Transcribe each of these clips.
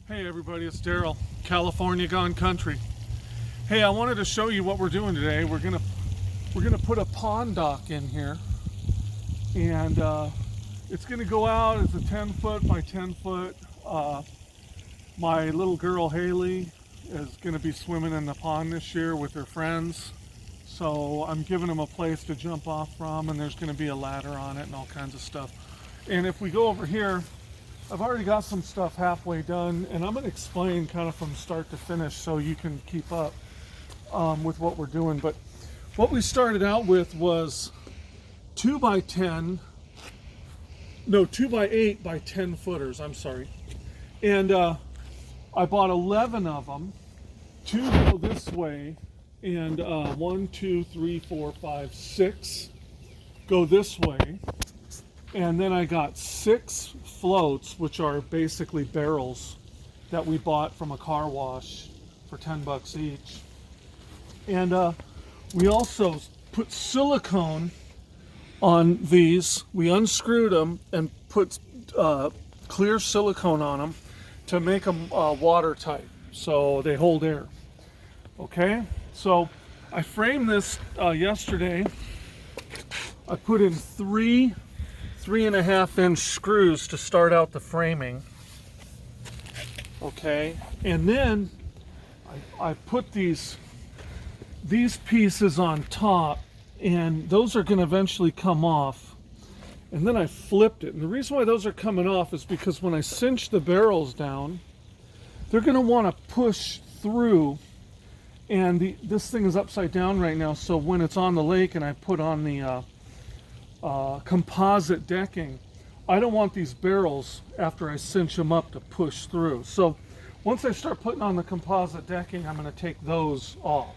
Hey everybody, it's Daryl, California Gone Country. Hey, I wanted to show you what we're doing today. We're gonna put a pond dock in here, and it's gonna go out as a 10 foot by 10 foot. My little girl Haley is gonna be swimming in the pond this year with her friends, so I'm giving them a place to jump off from, and there's gonna be a ladder on it and all kinds of stuff. And if we go over here, I've already got some stuff halfway done, and I'm going to explain kind of from start to finish so you can keep up with what we're doing. But what we started out with was 2 by 8 by 10 footers, I'm sorry. And I bought 11 of them. 2 go this way, and 1, 2, 3, 4, 5, 6 go this way. And then I got 6 floats, which are basically barrels that we bought from a car wash for 10 bucks each. And we also put silicone on these. We unscrewed them and put clear silicone on them to make them watertight, so they hold air. Okay, so I framed this yesterday. I put in 3.5 inch screws to start out the framing. Okay, and then I put these pieces on top, and those are going to eventually come off. And then I flipped it, and the reason why those are coming off is because when I cinch the barrels down, they're going to want to push through. And this thing is upside down right now, so when it's on the lake and I put on the composite decking, I don't want these barrels, after I cinch them up, to push through. So once I start putting on the composite decking, I'm going to take those off.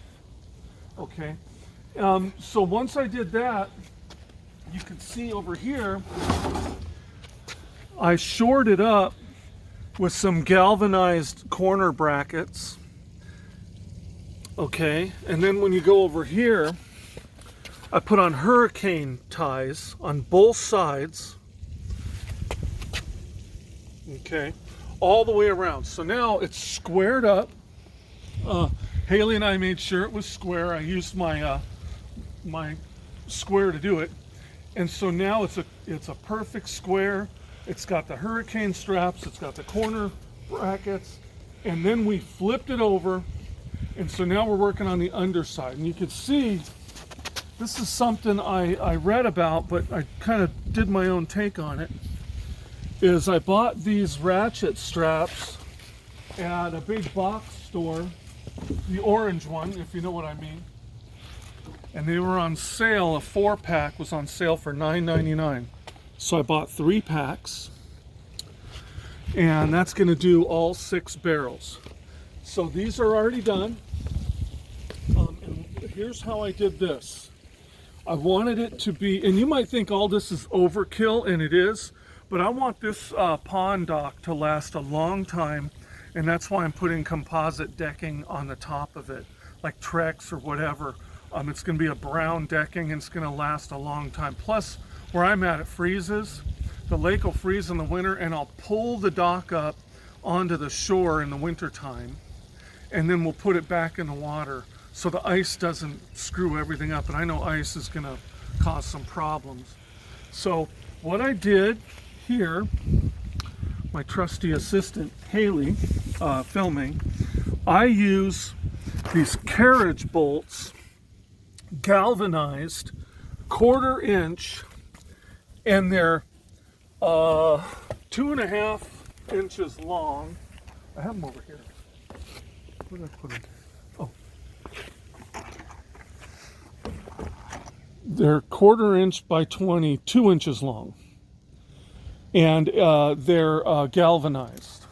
Okay, so once I did that, you can see over here I shored it up with some galvanized corner brackets. Okay, and then when you go over here, I put on hurricane ties on both sides, okay, all the way around. So now it's squared up. Haley and I made sure it was square. I used my my square to do it, and so now it's a perfect square. It's got the hurricane straps, it's got the corner brackets, and then we flipped it over, and so now we're working on the underside. And you can see, this is something I read about, but I kind of did my own take on it, is I bought these ratchet straps at a big box store, the orange one, if you know what I mean. And they were on sale. A 4-pack was on sale for $9.99. So I bought 3 packs, and that's going to do all 6 barrels. So these are already done. And here's how I did this. I wanted it to be, and you might think all this is overkill, and it is, but I want this pond dock to last a long time, and that's why I'm putting composite decking on the top of it, like Trex or whatever. It's going to be a brown decking, and it's going to last a long time. Plus, where I'm at, it freezes. The lake will freeze in the winter, and I'll pull the dock up onto the shore in the winter time, and then we'll put it back in the water, so the ice doesn't screw everything up. And I know ice is going to cause some problems. So what I did here, my trusty assistant Haley filming, I use these carriage bolts, galvanized, 1/4 inch, and they're 2.5 inches long. I have them over here. Where did I put them? Oh. They're 1/4 inch by 22 inches long, and they're galvanized.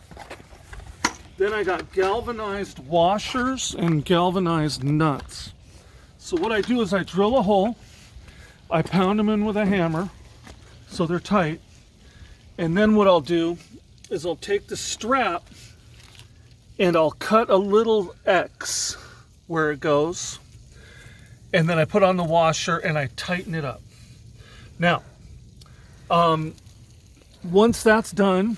Then I got galvanized washers and galvanized nuts. So what I do is I drill a hole, I pound them in with a hammer so they're tight, and then what I'll do is I'll take the strap and I'll cut a little X where it goes, and then I put on the washer and I tighten it up. Now, once that's done,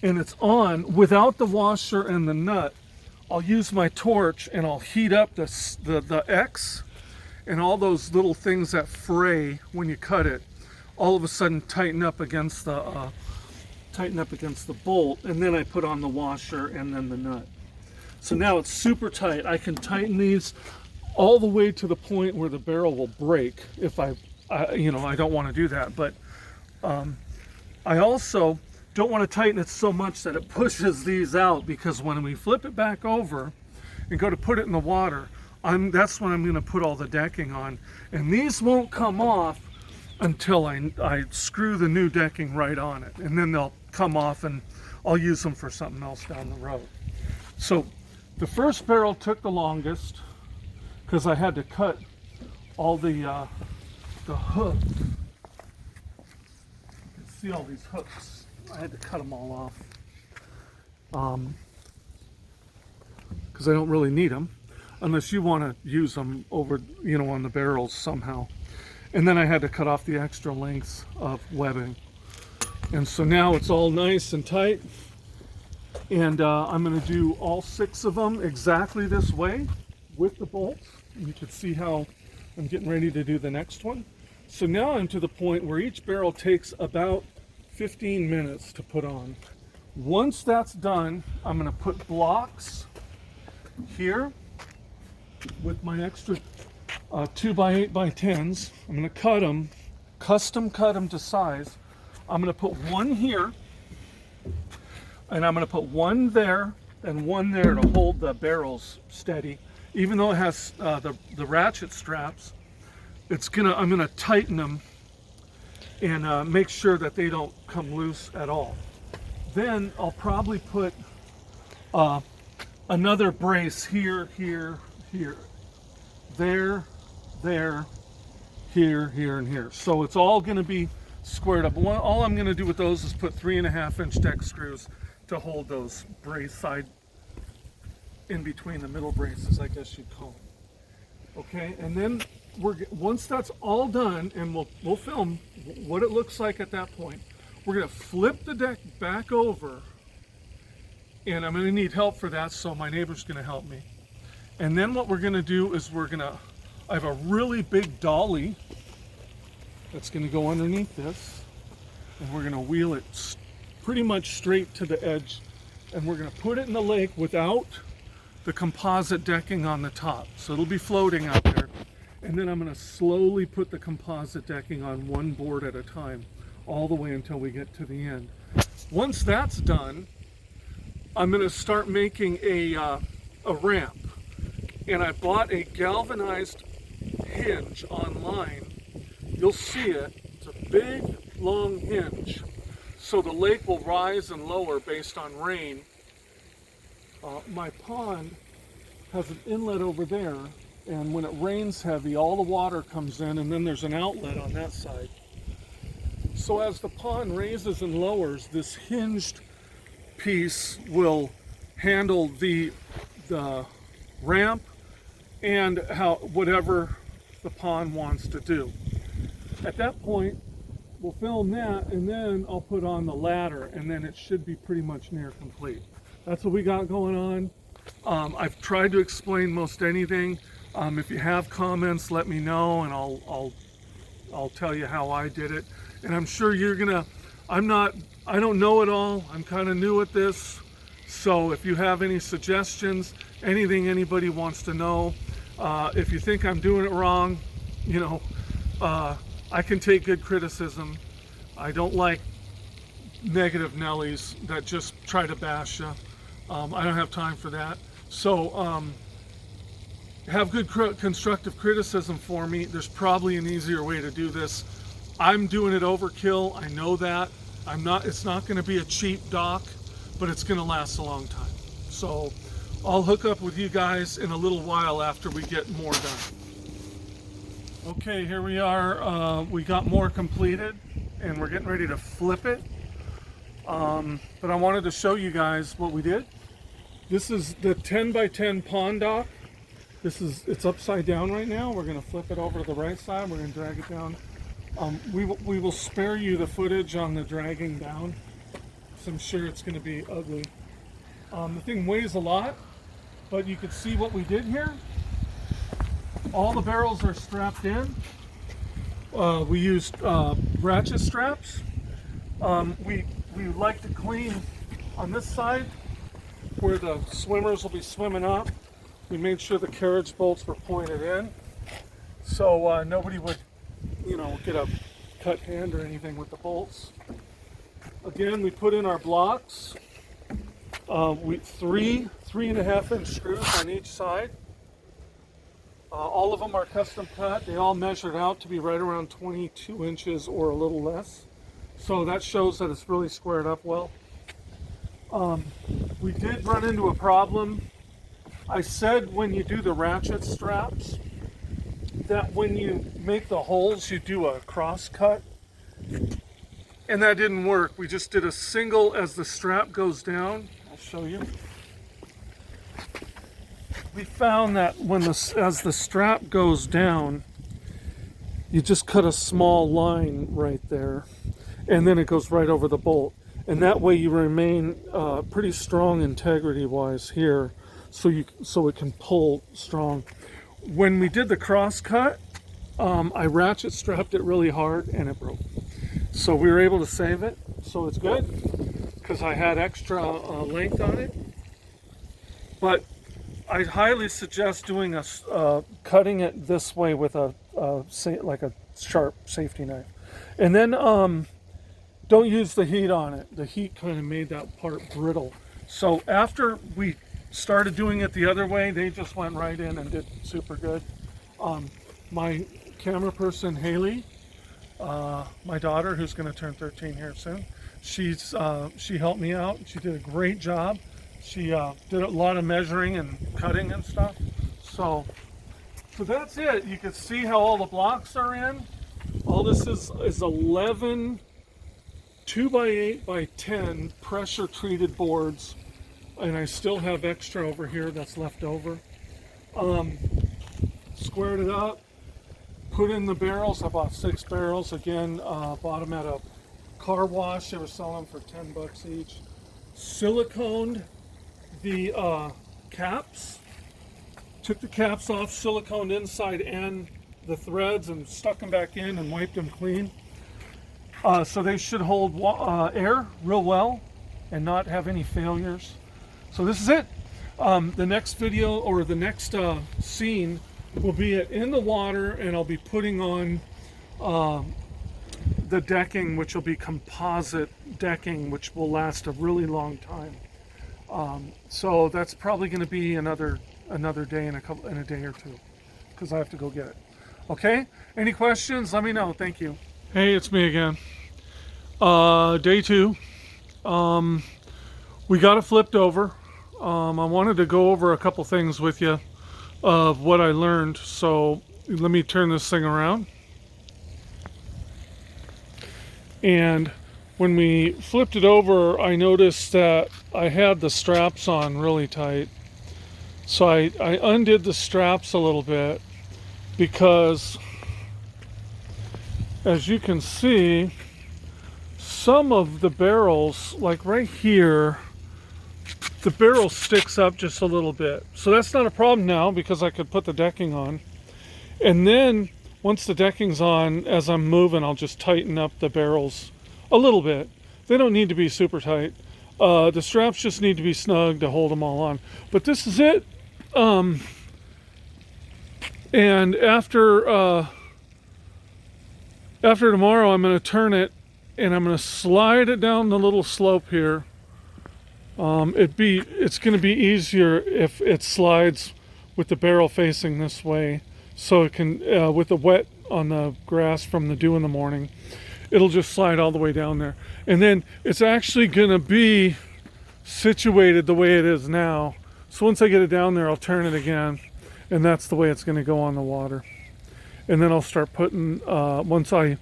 and it's on without the washer and the nut, I'll use my torch and I'll heat up the X, and all those little things that fray when you cut it, all of a sudden tighten up against the bolt, and then I put on the washer and then the nut. So now it's super tight. I can tighten these all the way to the point where the barrel will break if I don't want to do that. But I also don't want to tighten it so much that it pushes these out, because when we flip it back over and go to put it in the water, that's when I'm going to put all the decking on. And these won't come off until I screw the new decking right on it. And then they'll come off and I'll use them for something else down the road. So the first barrel took the longest because I had to cut all the hook. You can see all these hooks. I had to cut them all off because I don't really need them unless you want to use them over, on the barrels somehow. And then I had to cut off the extra lengths of webbing. And so now it's all nice and tight. And I'm going to do all 6 of them exactly this way with the bolts. You can see how I'm getting ready to do the next one. So now I'm to the point where each barrel takes about 15 minutes to put on. Once that's done, I'm going to put blocks here with my extra 2x8x10s. I'm going to cut them, custom cut them to size. I'm going to put one here, and I'm going to put one there and one there to hold the barrels steady. Even though it has the ratchet straps, I'm going to tighten them and make sure that they don't come loose at all. Then I'll probably put another brace here, here, here, there, here, here, and here. So it's all going to be squared up. All I'm going to do with those is put 3.5-inch deck screws to hold those brace side in between the middle braces, I guess you'd call them. Okay, and then once that's all done, and we'll film what it looks like at that point, we're going to flip the deck back over, and I'm going to need help for that, so my neighbor's going to help me. And then what we're going to do is I have a really big dolly that's going to go underneath this, and we're going to wheel it pretty much straight to the edge, and we're going to put it in the lake without the composite decking on the top. So it'll be floating out there, and then I'm going to slowly put the composite decking on one board at a time, all the way until we get to the end. Once that's done, I'm going to start making a ramp, and I bought a galvanized hinge online. You'll see it. It's a big, long hinge, so the lake will rise and lower based on rain. My pond has an inlet over there, and when it rains heavy, all the water comes in, and then there's an outlet on that side. So as the pond raises and lowers, this hinged piece will handle the ramp and whatever the pond wants to do. At that point, we'll film that, and then I'll put on the ladder, and then it should be pretty much near complete. That's what we got going on. I've tried to explain most anything. If you have comments, let me know, and I'll tell you how I did it. And I'm sure you're gonna. I don't know it all. I'm kind of new at this. So if you have any suggestions, anything anybody wants to know, if you think I'm doing it wrong, I can take good criticism. I don't like negative Nellies that just try to bash you. I don't have time for that. So have good constructive criticism for me. There's probably an easier way to do this. I'm doing it overkill. I know that. It's not going to be a cheap dock, but it's going to last a long time. So I'll hook up with you guys in a little while after we get more done. Okay, here we are. We got more completed, and we're getting ready to flip it. But I wanted to show you guys what we did. This is the 10x10 pond dock. It's upside down right now. We're going to flip it over to the right side. We're going to drag it down. We will spare you the footage on the dragging down. so I'm sure it's going to be ugly. The thing weighs a lot, but you can see what we did here. All the barrels are strapped in. We used ratchet straps. We like to clean on this side where the swimmers will be swimming up. We made sure the carriage bolts were pointed in, so nobody would, get a cut hand or anything with the bolts. Again, we put in our blocks. Three 3.5-inch screws on each side. All of them are custom cut. They all measured out to be right around 22 inches or a little less. So that shows that it's really squared up well. We did run into a problem. I said when you do the ratchet straps, that when you make the holes, you do a cross cut. And that didn't work. We just did a single as the strap goes down. I'll show you. We found that as the strap goes down, you just cut a small line right there, and then it goes right over the bolt. And that way you remain pretty strong integrity-wise here, so it can pull strong. When we did the cross cut, I ratchet strapped it really hard and it broke. So we were able to save it, so it's good because I had extra length on it. But I highly suggest doing cutting it this way with like a sharp safety knife, and then don't use the heat on it. The heat kind of made that part brittle. So after we started doing it the other way, they just went right in and did super good. My camera person Haley, my daughter, who's going to turn 13 here soon, she helped me out. She did a great job. She did a lot of measuring and cutting and stuff. So that's it. You can see how all the blocks are in. All this is 11 2x8 by 10 pressure treated boards, and I still have extra over here that's left over. Squared it up, put in the barrels. I bought 6 barrels. Again, bought them at a car wash. They were selling them for $10 each. Siliconed the caps, took the caps off, siliconed inside and the threads, and stuck them back in and wiped them clean. So they should hold air real well and not have any failures. So this is it. The next video, or the next scene, will be in the water, and I'll be putting on the decking, which will be composite decking, which will last a really long time. So that's probably going to be another day in a day or two, because I have to go get it. Okay? Any questions? Let me know. Thank you. Hey, it's me again. Day 2. We got it flipped over. I wanted to go over a couple things with you of what I learned. So let me turn this thing around. And when we flipped it over, I noticed that I had the straps on really tight. So I undid the straps a little bit, because as you can see, some of the barrels, like right here, the barrel sticks up just a little bit. So that's not a problem now, because I could put the decking on. And then once the decking's on, as I'm moving, I'll just tighten up the barrels a little bit. They don't need to be super tight. The straps just need to be snug to hold them all on. But this is it. And after tomorrow, I'm going to turn it, and I'm going to slide it down the little slope here. It's going to be easier if it slides with the barrel facing this way, so it can, with the wet on the grass from the dew in the morning, it'll just slide all the way down there. And then it's actually going to be situated the way it is now. So once I get it down there, I'll turn it again, and that's the way it's going to go on the water. And then I'll start putting, once I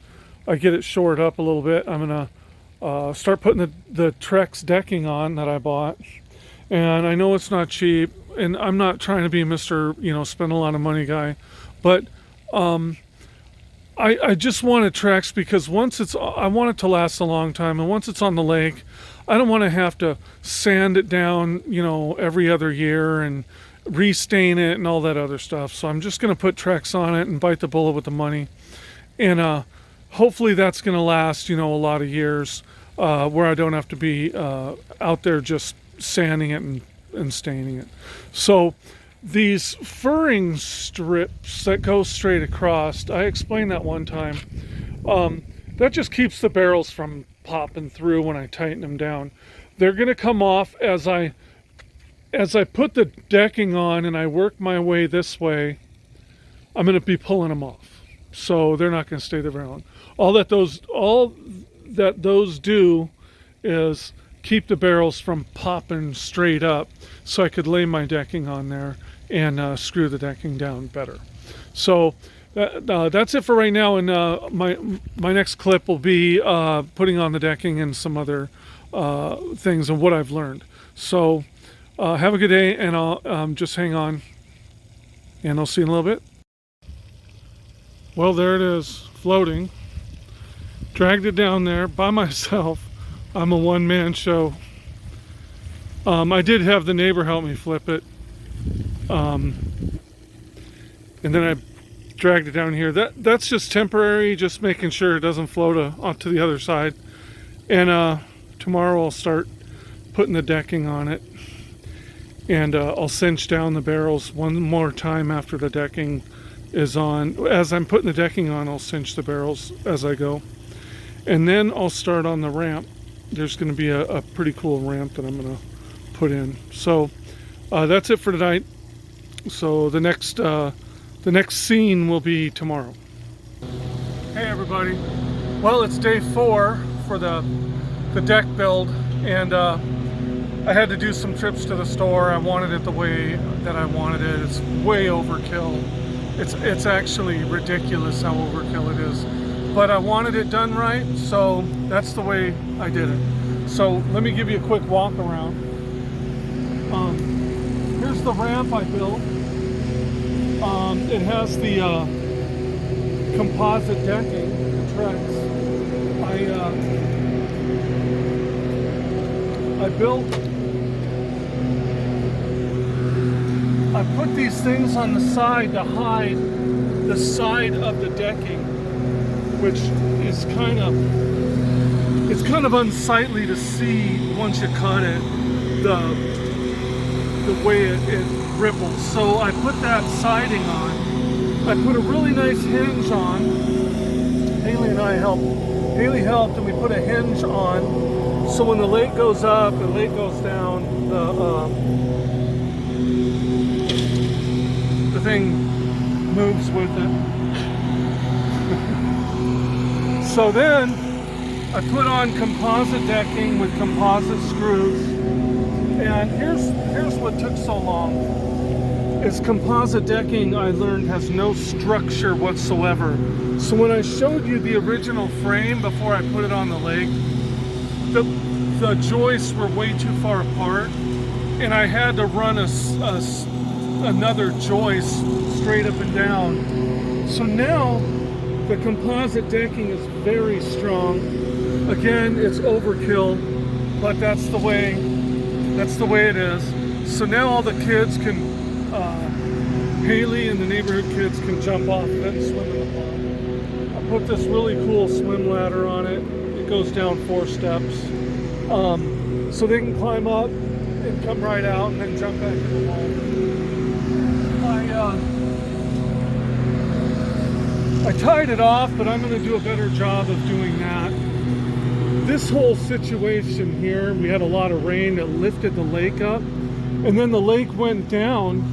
get it shored up a little bit, I'm going to start putting the Trex decking on that I bought. And I know it's not cheap, and I'm not trying to be Mr. Spend a lot of money guy, but I just wanted Trex because I want it to last a long time, and once it's on the lake, I don't want to have to sand it down, every other year and restain it and all that other stuff. So I'm just going to put Trex on it and bite the bullet with the money, and hopefully that's going to last, a lot of years, where I don't have to be out there just sanding it and staining it. So these furring strips that go straight across, I explained that one time, that just keeps the barrels from popping through when I tighten them down. They're going to come off as I put the decking on and I work my way this way. I'm going to be pulling them off, so they're not going to stay there very long. All that those do is keep the barrels from popping straight up, so I could lay my decking on there and screw the decking down better. So that's it for right now, and my next clip will be putting on the decking and some other things and what I've learned. So have a good day, and I'll just hang on, and I'll see you in a little bit. Well, there it is, floating. Dragged it down there by myself. I'm a one-man show. I did have the neighbor help me flip it. And then I dragged it down here. That's just temporary, just making sure it doesn't float onto the other side. And tomorrow I'll start putting the decking on it. And I'll cinch down the barrels one more time after the decking is on. As I'm putting the decking on, I'll cinch the barrels as I go. And then I'll start on the ramp. There's going to be a pretty cool ramp that I'm going to put in. So that's it for tonight. So the next scene will be tomorrow. Hey everybody. Well, it's day 4 for the deck build, and I had to do some trips to the store. I wanted it the way that I wanted it. It's way overkill. It's actually ridiculous how overkill it is. But I wanted it done right, so that's the way I did it. So let me give you a quick walk around. Here's the ramp I built. It has the composite decking, the Trex. I put these things on the side to hide the side of the decking, which is kind of unsightly to see once you cut it, the way it ripples. So I put that siding on. I put a really nice hinge on. Haley helped, and we put a hinge on, so when the lake goes up and the lake goes down, the thing moves with it. So then I put on composite decking with composite screws, and here's what took so long. Is composite decking, I learned, has no structure whatsoever. So when I showed you the original frame before I put it on the lake, the joists were way too far apart, and I had to run another joist straight up and down. So now the composite decking is very strong. Again, it's overkill, but that's the way it is. So now all the kids can, Haley and the neighborhood kids can jump off of it and swim in the pond. I put this really cool swim ladder on it. It goes down 4 steps. So they can climb up and come right out and then jump back in the water. I tied it off, but I'm going to do a better job of doing that. This whole situation here, we had a lot of rain that lifted the lake up, and then the lake went down,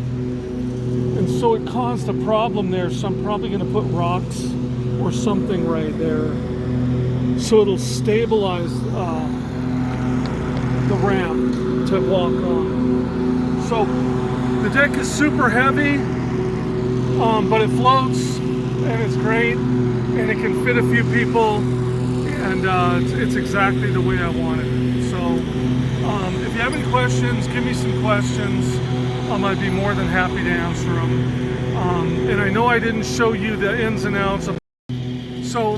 and so it caused a problem there. So I'm probably going to put rocks or something right there, so it'll stabilize the ramp to walk on. So the deck is super heavy, but it floats, and it's great, and it can fit a few people, and it's exactly the way I want it. So if you have any questions, give me some questions. I'd be more than happy to answer them. And I know I didn't show you the ins and outs of So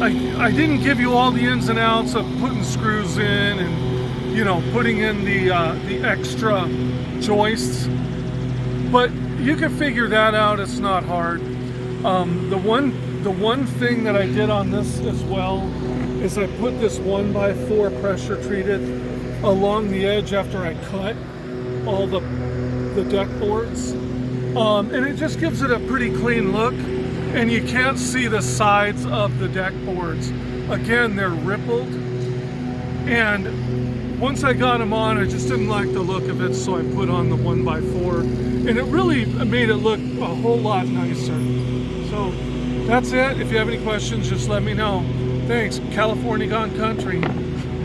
I didn't give you all the ins and outs of putting screws in and, you know, putting in the extra joists, but you can figure that out. It's not hard. The one thing that I did on this as well is I put this 1x4 pressure treated along the edge after I cut all the deck boards, and it just gives it a pretty clean look, and you can't see the sides of the deck boards. Again, they're rippled, and once I got them on, I just didn't like the look of it, so I put on the 1x4, and it really made it look a whole lot nicer. So that's it. If you have any questions, just let me know. Thanks. California Gone Country.